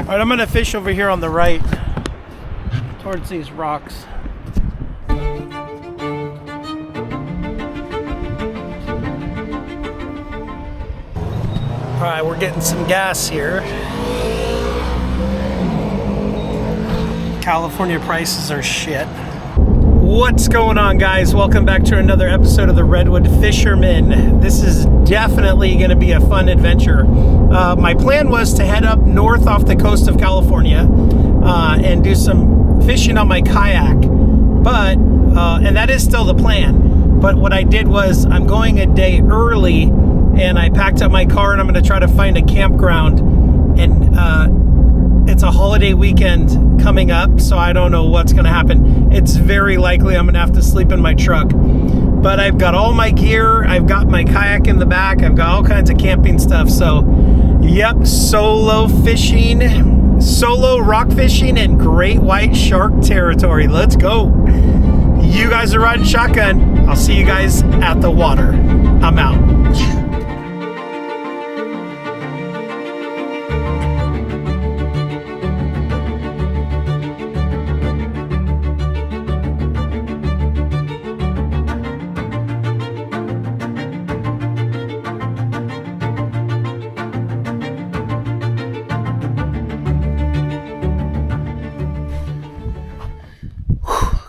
All right, I'm gonna fish over here on the right towards these rocks. All right, we're getting some gas here. California prices are shit. What's going on, guys? Welcome back to another episode of the Redwood Fisherman. This is definitely going to be a fun adventure. My plan was to head up north off the coast of California and do some fishing on my kayak, but and that is still the plan. But what I did was I'm going a day early, and I packed up my car and I'm going to try to find a campground. And it's a holiday weekend coming up, so I don't know what's going to happen. It's very likely I'm going to have to sleep in my truck. But I've got all my gear. I've got my kayak in the back. I've got all kinds of camping stuff. So, yep, solo fishing, solo rock fishing in great white shark territory. Let's go. You guys are riding shotgun. I'll see you guys at the water. I'm out.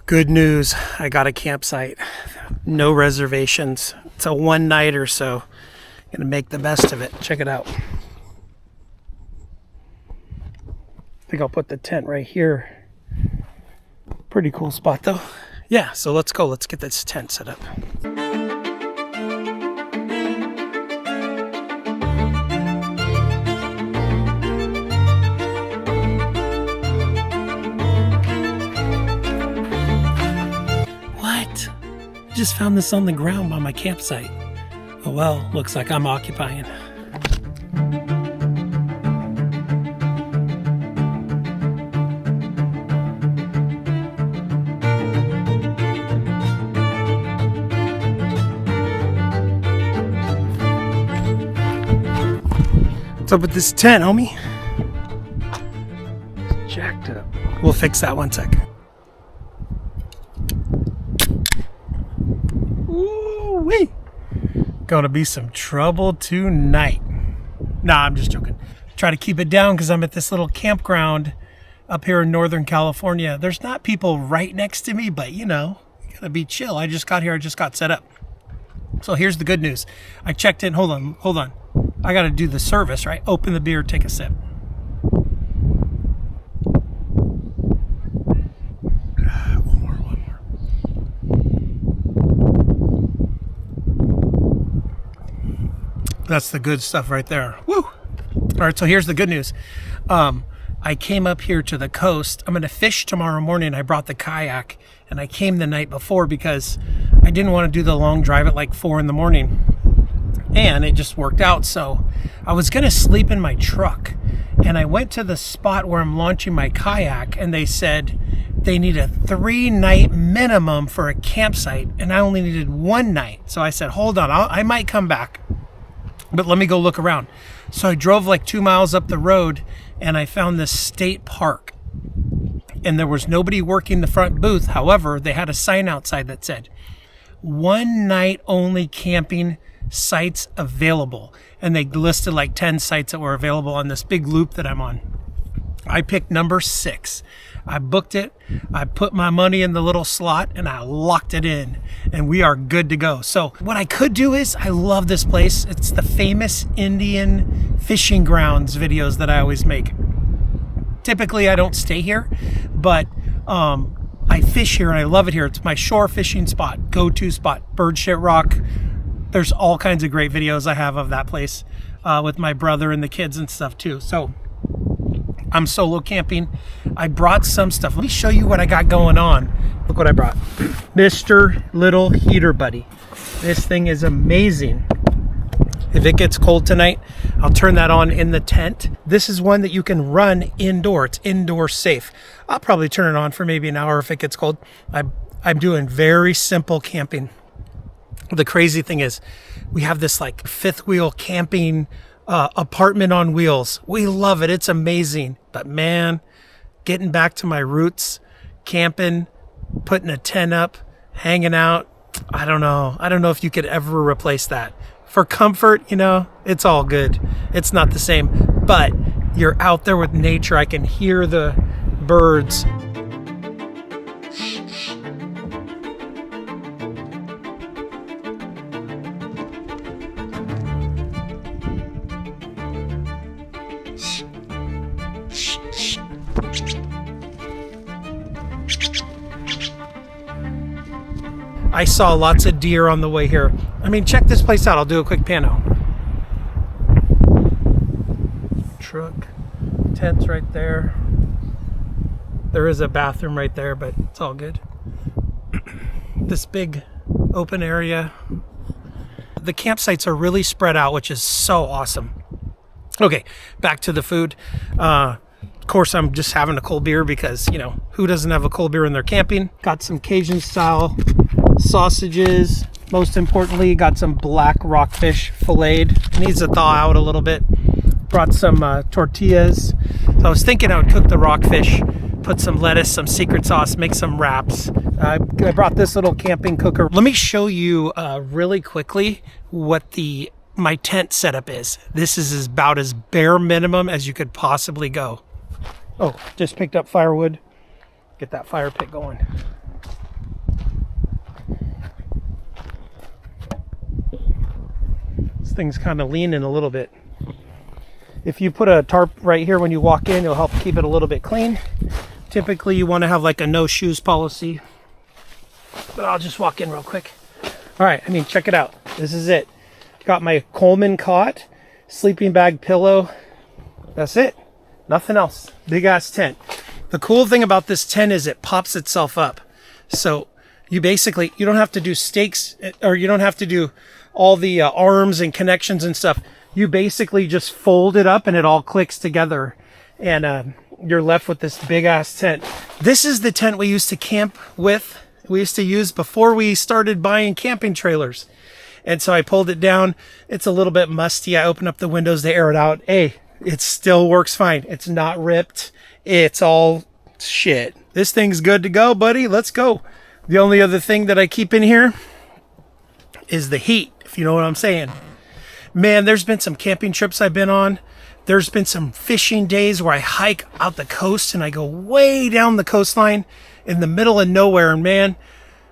Good news, I got a campsite. No reservations. It's a one nighter, so I'm gonna make the best of it. Check it out. I think I'll put the tent right here. Pretty cool spot though. Yeah, so let's go. Let's get this tent set up. Just found this on the ground by my campsite. Oh well, looks like I'm occupying. What's up with this tent, homie? It's jacked up. We'll fix that one second. Wee. Gonna be some trouble tonight. Nah, I'm just joking. Try to keep it down because I'm at this little campground up here in Northern California. There's not people right next to me, but you know, you gotta be chill. I just got here, I just got set up. So here's the good news. I checked in, hold on. I gotta do the service, right? Open the beer, take a sip. That's the good stuff right there. Woo! All right, so here's the good news. I came up here to the coast. I'm going to fish tomorrow morning. I brought the kayak, and I came the night before because I didn't want to do the long drive at like 4 in the morning. And it just worked out. So I was going to sleep in my truck, and I went to the spot where I'm launching my kayak, and they said they need a 3-night minimum for a campsite, and I only needed 1 night. So I said, hold on, I might come back, but let me go look around. So I drove like 2 miles up the road, and I found this state park, and there was nobody working the front booth. However, they had a sign outside that said 1 night only camping sites available, and they listed like 10 sites that were available on this big loop that I'm on. I picked number 6. I booked it, I put my money in the little slot, and I locked it in, and we are good to go. So what I could do is, I love this place. It's the famous Indian fishing grounds videos that I always make. Typically, I don't stay here, but I fish here, and I love it here. It's my shore fishing spot, go-to spot, bird shit rock. There's all kinds of great videos I have of that place with my brother and the kids and stuff too. So I'm solo camping. I brought some stuff. Let me show you what I got going on. Look what I brought. Mr. Little Heater Buddy. This thing is amazing. If it gets cold tonight, I'll turn that on in the tent. This is one that you can run indoor. It's indoor safe. I'll probably turn it on for maybe an hour if it gets cold. I'm doing very simple camping. The crazy thing is, we have this like fifth wheel camping apartment on wheels. We love it. It's amazing. But man, getting back to my roots, camping, putting a tent up, hanging out, I don't know if you could ever replace that. For comfort, it's all good. It's not the same, but you're out there with nature. I can hear the birds. I saw lots of deer on the way here. I mean, check this place out. I'll do a quick pano. Truck, tents right there. There is a bathroom right there, but it's all good. This big open area. The campsites are really spread out, which is so awesome. Okay, back to the food. Of course, I'm just having a cold beer because, who doesn't have a cold beer when they're camping? Got some Cajun style sausages. Most importantly, got some black rockfish filleted. Needs to thaw out a little bit. Brought some tortillas. So I was thinking I would cook the rockfish, put some lettuce, some secret sauce, make some wraps. I brought this little camping cooker. Let me show you really quickly what my tent setup is. This is about as bare minimum as you could possibly go. Oh, just picked up firewood. Get that fire pit going. This thing's kind of leaning a little bit. If you put a tarp right here when you walk in, it'll help keep it a little bit clean. Typically, you want to have like a no shoes policy. But I'll just walk in real quick. All right, check it out. This is it. Got my Coleman cot, sleeping bag, pillow. That's it. Nothing else. Big ass tent. The cool thing about this tent is it pops itself up. So you don't have to do stakes, or you don't have to do all the arms and connections and stuff. You basically just fold it up and it all clicks together. And you're left with this big ass tent. This is the tent we used to camp with. We used to use before we started buying camping trailers. And so I pulled it down. It's a little bit musty. I opened up the windows to air it out. Hey, it still works fine. It's not ripped. It's all shit. This thing's good to go, buddy. Let's go. The only other thing that I keep in here is the heat, if you know what I'm saying. Man, there's been some camping trips I've been on. There's been some fishing days where I hike out the coast and I go way down the coastline in the middle of nowhere. And man,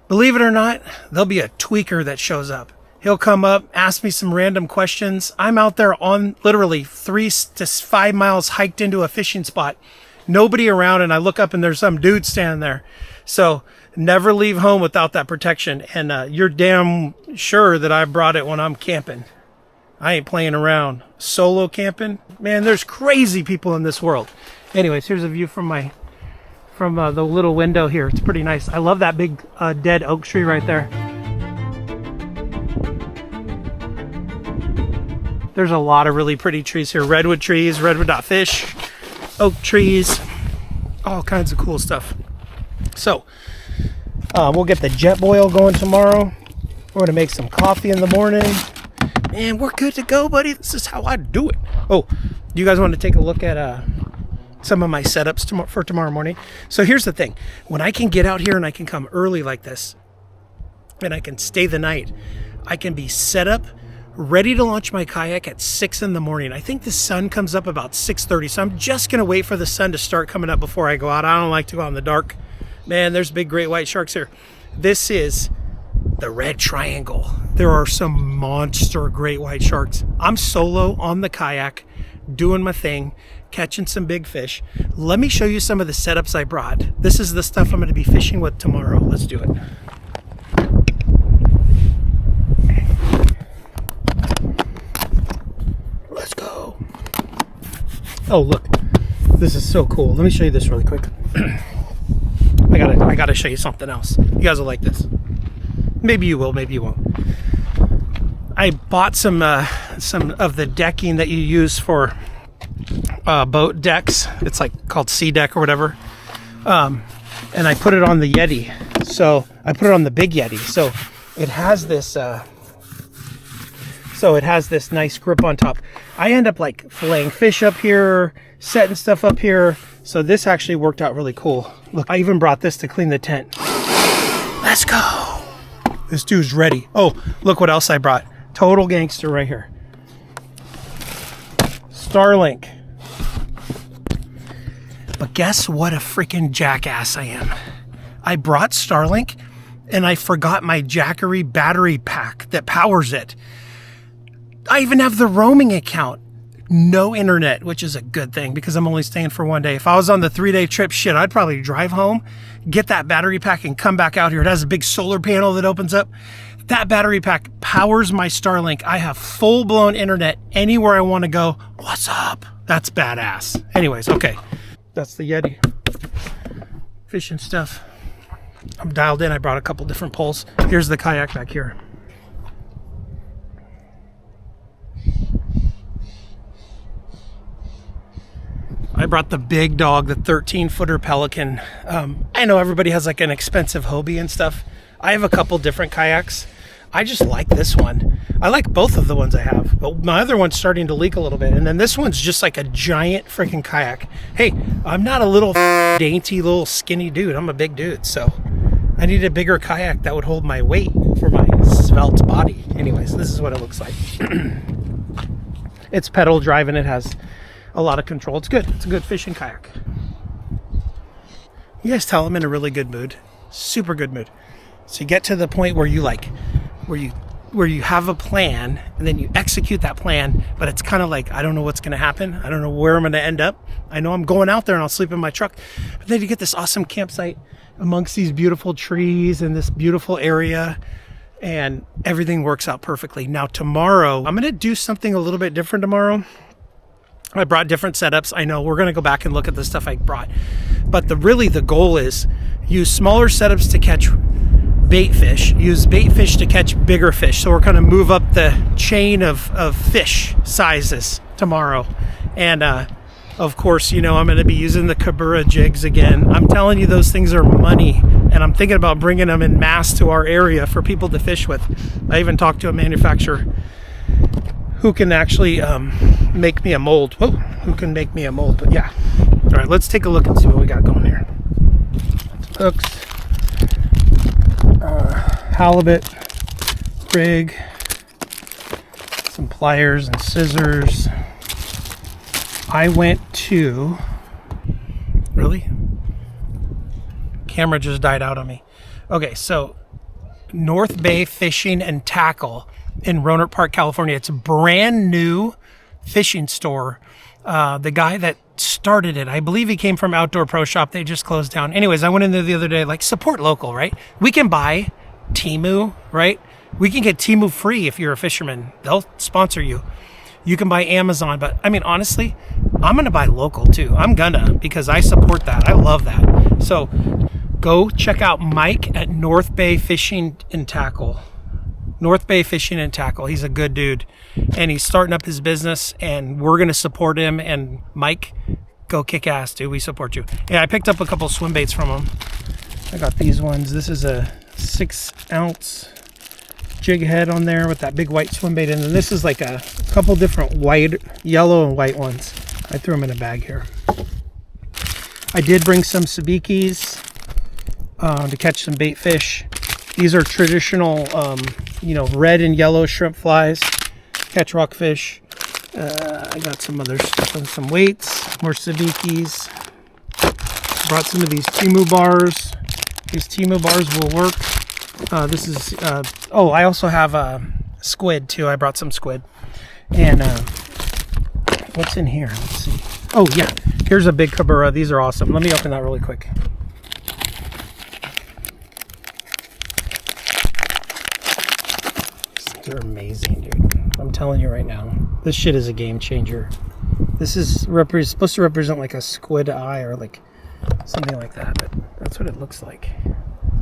believe it or not, there'll be a tweaker that shows up. He'll come up, ask me some random questions. I'm out there on literally 3 to 5 miles hiked into a fishing spot. Nobody around, and I look up and there's some dude standing there. So never leave home without that protection. And you're damn sure that I brought it when I'm camping. I ain't playing around. Solo camping? Man, there's crazy people in this world. Anyways, here's a view from the little window here. It's pretty nice. I love that big dead oak tree right there. There's a lot of really pretty trees here. Redwood trees, redwood.fish, oak trees, all kinds of cool stuff. So, we'll get the jet boil going tomorrow. We're going to make some coffee in the morning. And we're good to go, buddy. This is how I do it. Oh, do you guys want to take a look at some of my setups for tomorrow morning? So here's the thing. When I can get out here and I can come early like this, and I can stay the night, I can be set up, ready to launch my kayak at 6 in the morning. I think the sun comes up about 6:30, so I'm just going to wait for the sun to start coming up before I go out. I don't like to go out in the dark. Man, there's big great white sharks here. This is the red triangle. There are some monster great white sharks. I'm solo on the kayak, doing my thing, catching some big fish. Let me show you some of the setups I brought. This is the stuff I'm going to be fishing with tomorrow. Let's do it. Let's go. Oh, look. This is so cool. Let me show you this really quick. I gotta show you something else. You guys will like this. Maybe you will, maybe you won't. I bought some of the decking that you use for boat decks. It's like called Sea Deck or whatever. And I put it on the Yeti. So I put it on the big Yeti. So it has this nice grip on top. I end up like filleting fish up here, setting stuff up here. So this actually worked out really cool. Look, I even brought this to clean the tent. Let's go. This dude's ready. Oh, look what else I brought. Total gangster right here. Starlink. But guess what a freaking jackass I am. I brought Starlink and I forgot my Jackery battery pack that powers it. I even have the roaming account. No internet, which is a good thing because I'm only staying for 1 day. If I was on the 3-day trip, shit, I'd probably drive home, get that battery pack and come back out here. It has a big solar panel that opens up. That battery pack powers my Starlink. I have full-blown internet anywhere I want to go. What's up? That's badass. Anyways, okay. That's the Yeti. Fishing stuff. I'm dialed in. I brought a couple different poles. Here's the kayak back here. I brought the big dog, the 13-footer Pelican. I know everybody has like an expensive hobie and stuff. I have a couple different kayaks. I just like this one. I like both of the ones I have, but my other one's starting to leak a little bit. And then this one's just like a giant freaking kayak. Hey, I'm not a little dainty little skinny dude. I'm a big dude. So I need a bigger kayak that would hold my weight for my svelte body. Anyways, this is what it looks like. It's pedal drive and it has a lot of control. It's good. It's a good fishing kayak. You guys tell I'm in a really good mood. Super good mood. So you get to the point where you like, where you have a plan and then you execute that plan, but it's kind of like, I don't know what's going to happen. I don't know where I'm going to end up. I know I'm going out there and I'll sleep in my truck. But then you get this awesome campsite amongst these beautiful trees and this beautiful area, and everything works out perfectly. Now tomorrow, I'm going to do something a little bit different tomorrow. I brought different setups. I know we're going to go back and look at the stuff I brought, but the goal is use smaller setups to catch bait fish, use bait fish to catch bigger fish. So we're going to move up the chain of fish sizes tomorrow. And of course, you know, I'm going to be using the Kabura jigs again. I'm telling you, those things are money, and I'm thinking about bringing them in mass to our area for people to fish with. I even talked to a manufacturer who can actually make me a mold. Whoa, who can make me a mold? But yeah. All right, let's take a look and see what we got going here. Hooks, halibut, rig, some pliers and scissors. I went to, really? Camera just died out on me. Okay, so North Bay Fishing and Tackle in Rohnert Park, California. It's a brand new fishing store. The guy that started it, I believe he came from Outdoor Pro Shop. They just closed down. Anyways, I went in there the other day, like, support local, right? We can buy Temu, right? We can get Temu free if you're a fisherman. They'll sponsor you. You can buy Amazon, but I mean, honestly, I'm going to buy local too. I'm gonna, because I support that. I love that. So go check out Mike at North Bay Fishing and Tackle. North Bay Fishing and Tackle. He's a good dude, and he's starting up his business, and we're going to support him. And Mike, go kick ass, dude. We support you. Yeah, I picked up a couple swim baits from him. I got these ones. This is a 6-ounce jig head on there with that big white swim bait, and then this is like a couple different white, yellow and white ones. I threw them in a bag here. I did bring some sabikis to catch some bait fish. These are traditional, red and yellow shrimp flies. Catch rockfish. I got some other stuff, some weights, more sabikis. Brought some of these Temu bars. These Temu bars will work. This is, I also have squid too. I brought some squid. And what's in here? Let's see. Oh yeah, here's a big Kabura. These are awesome. Let me open that really quick. They're amazing, dude. I'm telling you right now, this shit is a game changer. This is supposed to represent like a squid eye or like something like that, but that's what it looks like.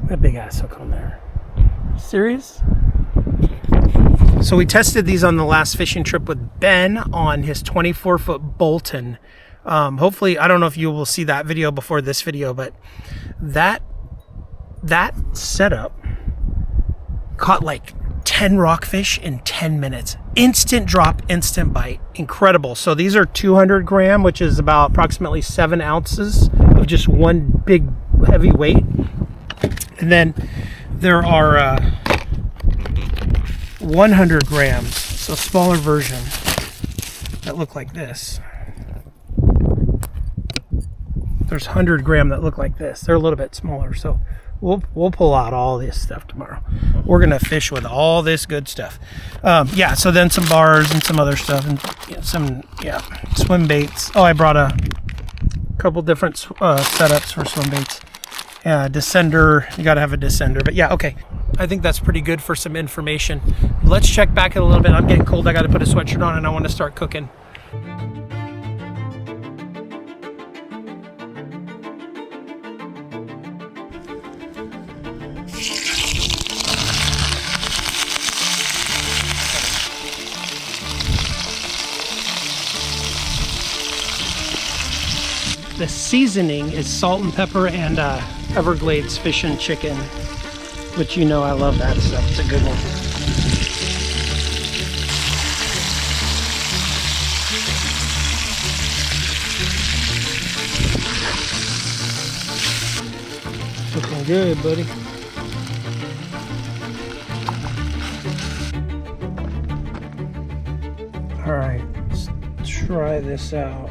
That big ass hook on there. Serious? So we tested these on the last fishing trip with Ben on his 24-foot Bolton. Hopefully, I don't know if you will see that video before this video, but that setup caught like 10 rockfish in 10 minutes. Instant drop, instant bite. Incredible. So these are 200 gram, which is about approximately 7 ounces of just one big heavy weight. And then there are 100 grams, so smaller version, that look like this. There's 100 gram that look like this. They're a little bit smaller, so we'll pull out all this stuff tomorrow. We're gonna fish with all this good stuff. Yeah, so then some bars and some other stuff, and some swim baits. Oh, I brought a couple different setups for swim baits. Descender, you gotta have a descender, but yeah, okay. I think that's pretty good for some information. Let's check back in a little bit. I'm getting cold, I gotta put a sweatshirt on, and I wanna start cooking. The seasoning is salt and pepper and Everglades fish and chicken, which you know I love that stuff. It's a good one. Looking good, buddy. All right, let's try this out.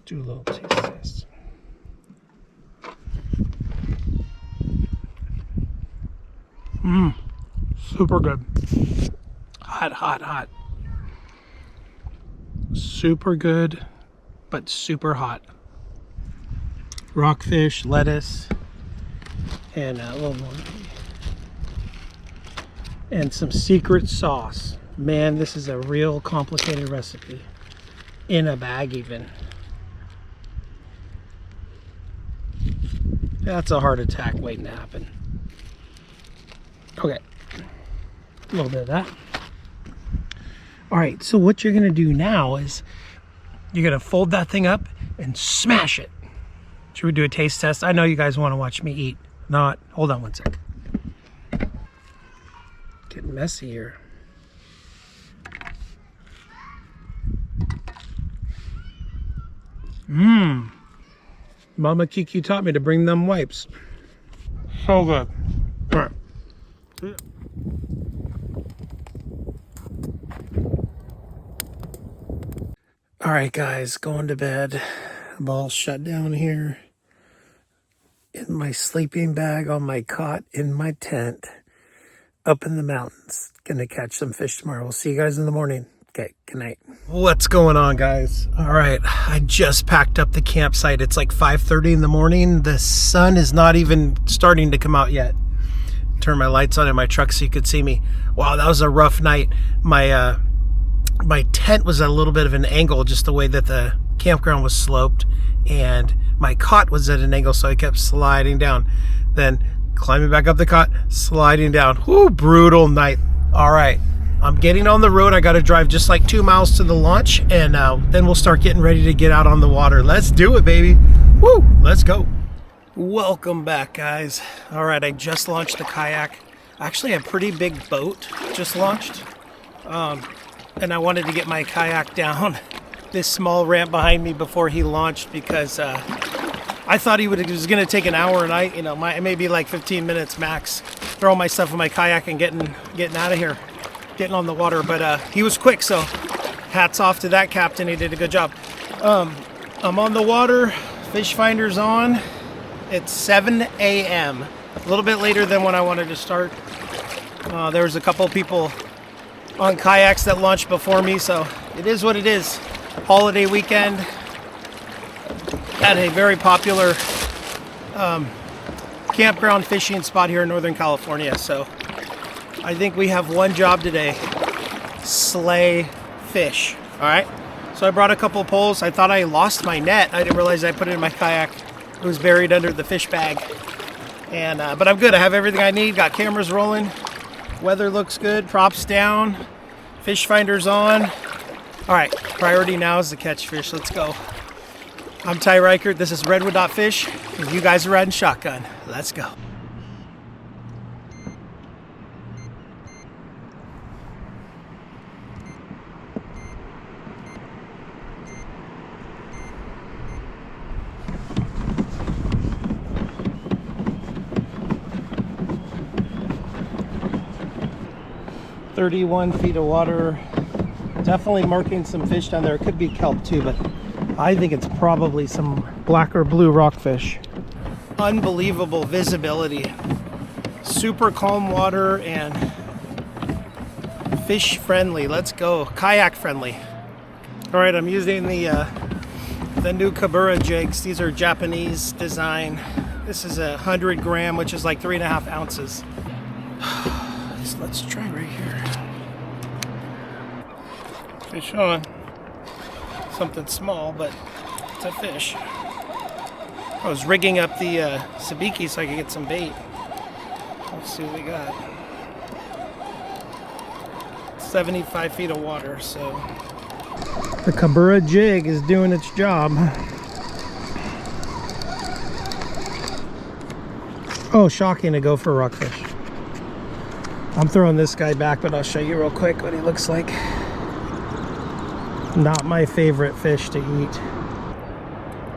Do a little taste test. Super good. Hot, hot, hot. Super good, but super hot. Rockfish, lettuce, and a little more. And some secret sauce. Man, this is a real complicated recipe. In a bag even. That's a heart attack waiting to happen. Okay, a little bit of that. All right, so what you're gonna do now is you're gonna fold that thing up and smash it. Should we do a taste test? I know you guys wanna watch me eat. Not, hold on one sec. Getting messy here. Mama Kiki taught me to bring them wipes. So good. All right. All right, guys, going to bed. I'm all shut down here in my sleeping bag on my cot in my tent up in the mountains. Gonna catch some fish tomorrow. We'll see you guys in the morning. Okay, good night. What's going on, guys? All right, I just packed up the campsite. It's like 5:30 in the morning. The sun is not even starting to come out yet. Turn my lights on in my truck so you could see me. Wow, that was a rough night. My tent was at a little bit of an angle, just the way that the campground was sloped, and my cot was at an angle, so I kept sliding down. Then climbing back up the cot, sliding down. Whoo, brutal night. All right. I'm getting on the road. I got to drive just like 2 miles to the launch, and then we'll start getting ready to get out on the water. Let's do it, baby. Woo, let's go. Welcome back, guys. All right, I just launched the kayak. Actually, a pretty big boat just launched, and I wanted to get my kayak down this small ramp behind me before he launched, because I thought it was going to take an hour, and maybe like 15 minutes max. Throw my stuff in my kayak and getting out of here. Getting on the water, but he was quick, so hats off to that captain. He did a good job. I'm on the water, fish finder's on. It's 7 a.m. a little bit later than when I wanted to start. There was a couple people on kayaks that launched before me, so it is what it is. Holiday weekend at a very popular campground fishing spot here in Northern California. So I think we have one job today: slay fish. All right, so I brought a couple poles. I thought I lost my net. I didn't realize I put it in my kayak. It was buried under the fish bag. And but I'm good. I have everything I need. Got cameras rolling. Weather looks good. Props down. Fish finder's on. All right, priority now is to catch fish. Let's go. I'm Ty Reichert. This is Redwood Fish, and you guys are riding shotgun. Let's go. "31 feet of water." Definitely marking some fish down there. It could be kelp too, but I think it's probably some black or blue rockfish. Unbelievable visibility. Super calm water and fish friendly. Let's go. Kayak friendly. All right, I'm using the new Kabura jigs. These are Japanese design. This is 100 gram, which is like 3.5 ounces. So let's try right here. Fish on. Something small, but it's a fish. I was rigging up the sabiki so I could get some bait. Let's see what we got. 75 feet of water, so. The Kabura jig is doing its job. Oh, shocking to go for rockfish. I'm throwing this guy back, but I'll show you real quick what he looks like. Not my favorite fish to eat.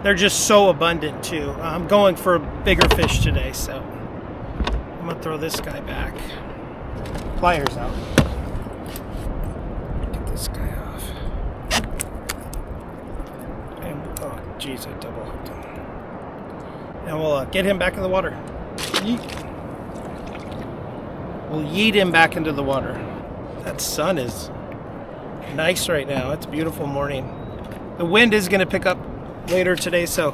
They're just so abundant too. I'm going for bigger fish today, so I'm gonna throw this guy back. Pliers out. Get this guy off. And, oh geez, I double hooked him. And we'll get him back in the water. Yeet. We'll yeet him back into the water. That sun is nice right now. It's a beautiful morning. The wind is going to pick up later today, so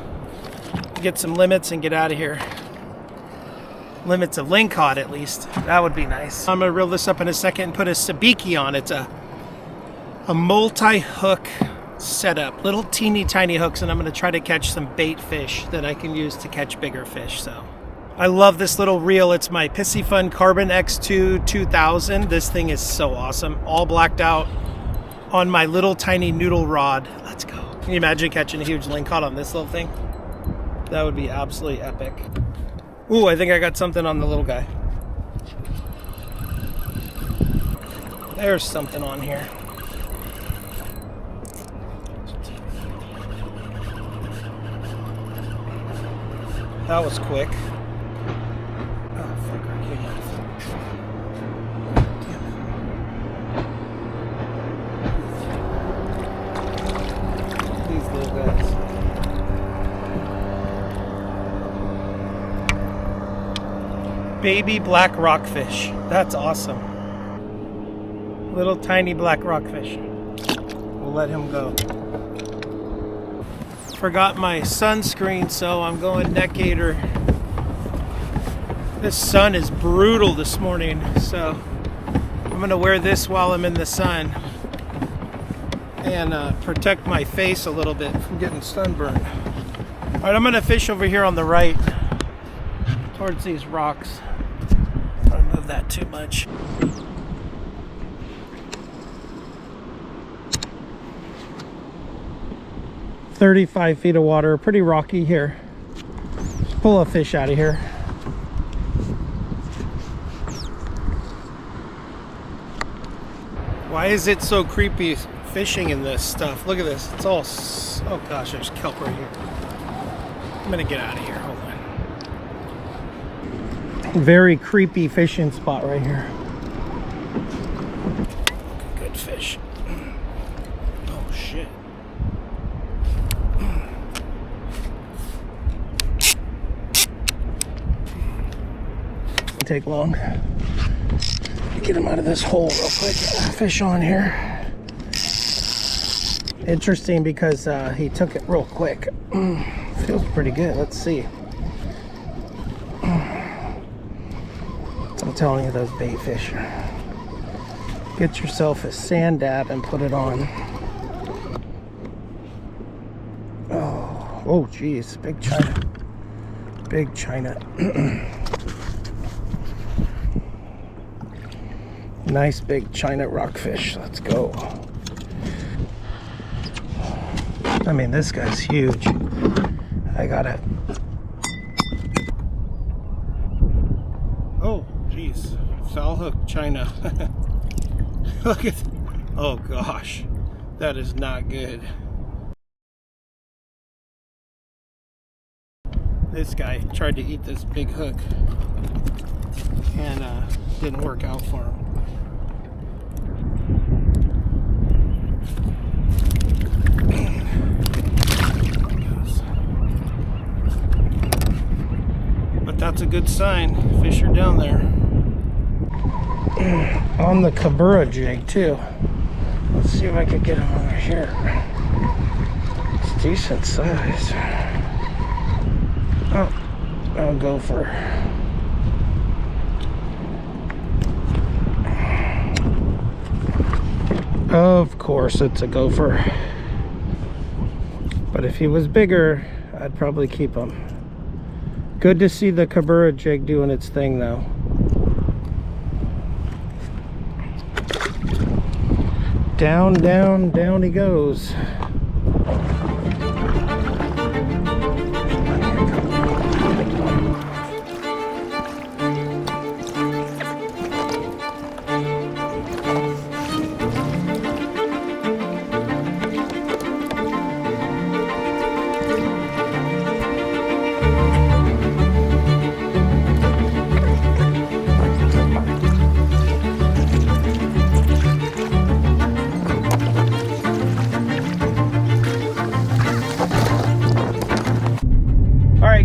get some limits and get out of here. Limits of lingcod at least. That would be nice. I'm going to reel this up in a second and put a sabiki on. It's a multi-hook setup. Little teeny tiny hooks, and I'm going to try to catch some bait fish that I can use to catch bigger fish. So I love this little reel. It's my Pissy Fun Carbon X2 2000. This thing is so awesome. All blacked out on my little tiny noodle rod. Let's go. Can you imagine catching a huge lingcod on this little thing? That would be absolutely epic. Ooh, I think I got something on the little guy. There's something on here. That was quick. Oh, fuck, I can't. Baby black rockfish. That's awesome. Little tiny black rockfish. We'll let him go. Forgot my sunscreen, so I'm going neck gator. This sun is brutal this morning, so I'm gonna wear this while I'm in the sun and protect my face a little bit from getting sunburned. All right, I'm gonna fish over here on the right towards these rocks. I don't move that too much. "35 feet of water, pretty rocky here. Let's pull a fish out of here. Why is it so creepy fishing in this stuff? Look at this. It's all, oh gosh, there's kelp right here. I'm gonna get out of here. Hold on. Very creepy fishing spot right here. Good fish. Oh shit. Take long. Get him out of this hole real quick. Fish on here. Interesting because he took it real quick. Feels pretty good. Let's see. I'm telling you, those bait fish. Get yourself a sand dab and put it on. Oh geez, big china. Big china. Nice big china rockfish. Let's go. I mean, this guy's huge. I gotta... Oh, geez. Foul hook, China. Look at... Oh, gosh. That is not good. This guy tried to eat this big hook and didn't work out for him. But that's a good sign. Fish are down there. On the cabezon jig too. Let's see if I can get him over here. It's decent size. Oh, gopher. Of course it's a gopher. But if he was bigger, I'd probably keep him. Good to see the cabezon jig doing its thing though. Down, down, down he goes.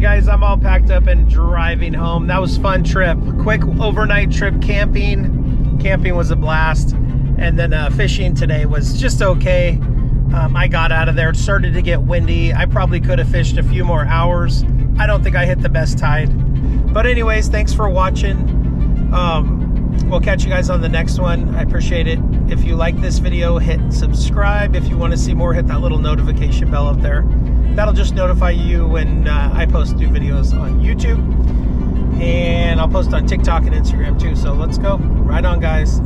Guys, I'm all packed up and driving home. That was a fun trip. Quick overnight trip camping. Camping was a blast. And then fishing today was just okay. I got out of there. It started to get windy. I probably could have fished a few more hours. I don't think I hit the best tide. But anyways, thanks for watching. We'll catch you guys on the next one. I appreciate it. If you like this video, hit subscribe. If you want to see more, hit that little notification bell up there. That'll just notify you when I post new videos on YouTube. And I'll post on TikTok and Instagram too. So let's go. Right on, guys.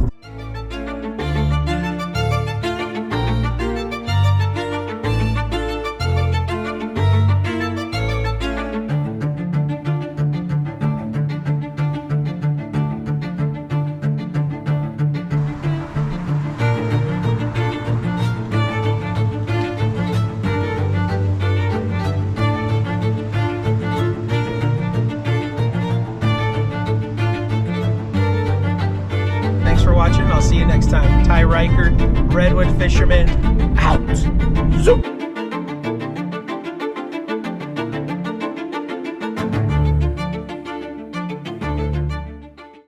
Watching. I'll see you next time. Ty Reichert, Redwood Fisherman, out. Zoop.